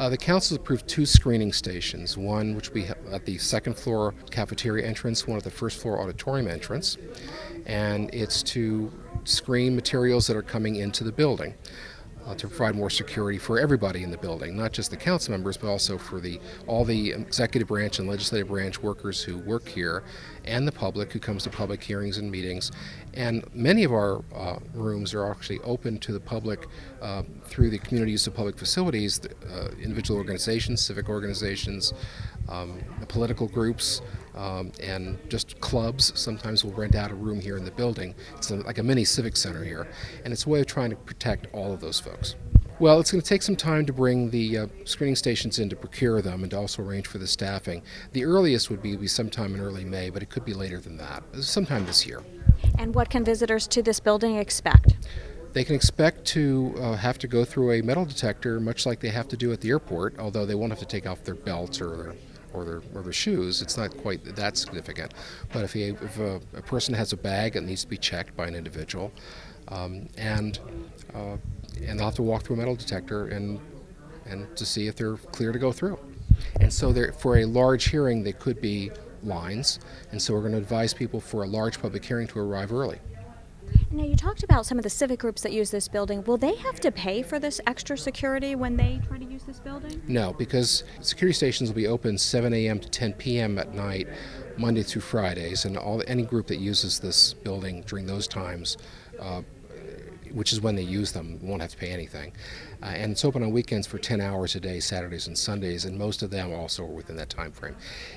The council approved two screening stations, one which we have at the second floor cafeteria entrance, one at the first floor auditorium entrance, and it's to screen materials that are coming into the building. To provide more security for everybody in the building, not just the council members, but also for all the executive branch and legislative branch workers who work here, and the public who comes to public hearings and meetings. And many of our rooms are actually open to the public through the community use of public facilities, individual organizations, civic organizations, political groups, and just clubs. Sometimes we'll rent out a room here in the building. It's like a mini civic center here, and it's a way of trying to protect all of those folks. Well, it's going to take some time to bring the screening stations in to procure them and to also arrange for the staffing. The earliest would be sometime in early May, but it could be later than that, sometime this year. And what can visitors to this building expect? They can expect to have to go through a metal detector, much like they have to do at the airport, although they won't have to take off their belts or their shoes. It's not quite that significant. But if a person has a bag, it needs to be checked by an individual, and they'll have to walk through a metal detector and to see if they're clear to go through. And so for a large hearing, there could be lines, and so we're going to advise people for a large public hearing to arrive early. Now, you talked about some of the civic groups that use this building. Will they have to pay for this extra security when they try to use this building? No, because security stations will be open 7 a.m. to 10 p.m. at night, Monday through Fridays, and any group that uses this building during those times, which is when they use them, won't have to pay anything. And it's open on weekends for 10 hours a day, Saturdays and Sundays, and most of them also are within that time frame.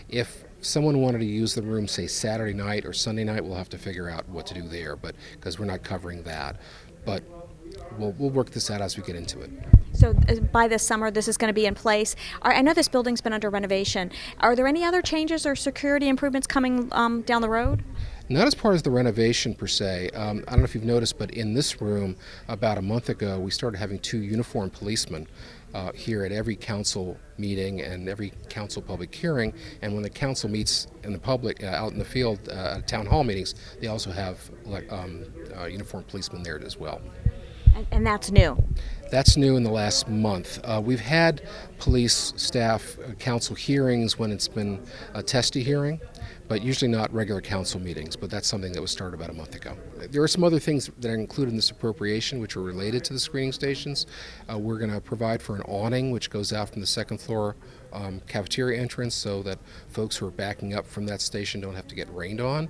If someone wanted to use the room, say Saturday night or Sunday night, we'll have to figure out what to do there, but because we're not covering that. But we'll work this out as we get into it. So by this summer, this is going to be in place. I know this building's been under renovation. Are there any other changes or security improvements coming down the road? Not as part of the renovation per se. I don't know if you've noticed, but in this room about a month ago, we started having 2 uniformed policemen here at every council meeting and every council public hearing. And when the council meets in the public out in the field at town hall meetings, they also have uniformed policemen there as well. And that's new? That's new in the last month. We've had police staff council hearings when it's been a testy hearing, but usually not regular council meetings, but that's something that was started about a month ago. There are some other things that are included in this appropriation which are related to the screening stations. We're going to provide for an awning which goes out from the second floor cafeteria entrance so that folks who are backing up from that station don't have to get rained on.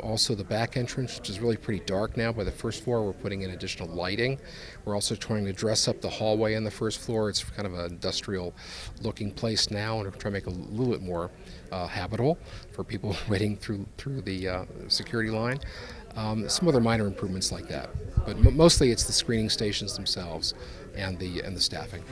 Also the back entrance, which is really pretty dark now by the first floor, we're putting in additional lighting. We're also trying to dress up the hallway on the first floor. It's kind of an industrial looking place now, and we're trying to make it a little bit more habitable for people waiting through the security line. Some other minor improvements like that, but mostly it's the screening stations themselves and the staffing.